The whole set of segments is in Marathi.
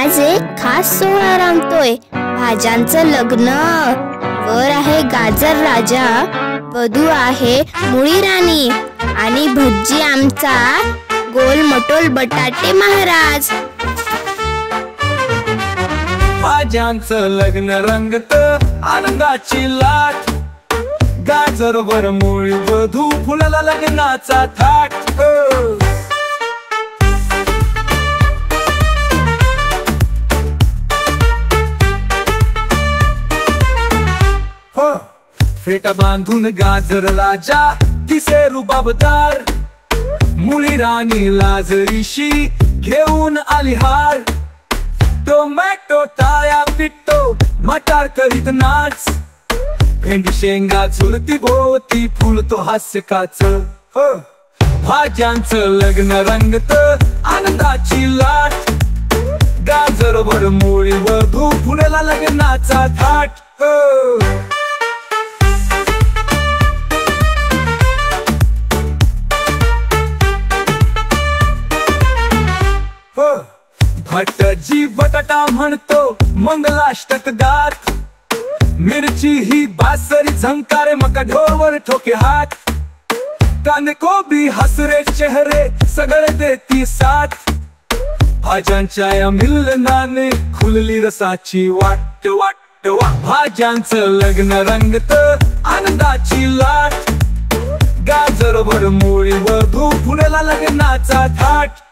आज एक खास सोहळा रंगतोय, भाज्यांचं लग्न। वर आहे गाजर राजा, वधू आहे मुळी राणी आणि भज्जी आमचा गोल मटोल बटाटे महाराज। भाज्यांचं लग्न रंगत आनंदाची लाट, गाजर वर मुळी वधू फुलला लग्नाचा थाट। फेटा बांधून गाजर राजा दिसे रुबाबदार, मुळी राणी लाजरीशी घेऊन आली हार। टोमॅटो टाळ्या पिटतो मटार करीत नाच, भेंडी शेंगा झुलती भोवती फुलतो हास्य काच। भाज्यांचं लग्न रंगत आनंदाची लाट, गाजर वर मुळी वधू फुलला लग्नाचा थाट। भटजी बटाटा म्हणतो मंगलाष्टक गात, मिरची ही बासरी झंकारे मका ढोलवर ठोके हात। कांदे कोबी हसरे चेहरे सगळे देती साथ, भाज्यांच्या या मिलनाने खुलली रसाची वाट वाट वाट। भाज्यांचं लग्न रंगत आनंदाची लाट, गाजर भर मुळी वधू फुलला लग्नाचा थाट।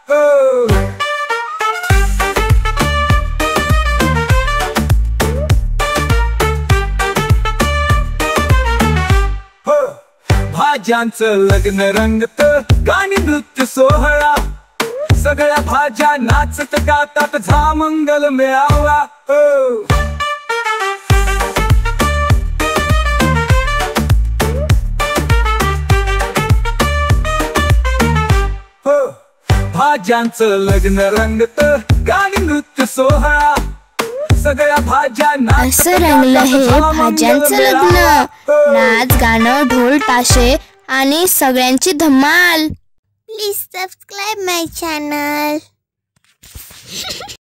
भाज्यांचं लग्न रंगत गाणी नृत्य सोहळा, सगळ्या भाज्या नाचत गातात झा मंगल मेळावा। भाज्यांचं लग्न रंगत गाणी नृत्य सोहळा, सगळ्या भाज्या असं रंगलं हे भाज्यांचं लग्न। नाच गाणं ढोल ताशे आणि सगळ्यांची धमाल। Please subscribe my channel.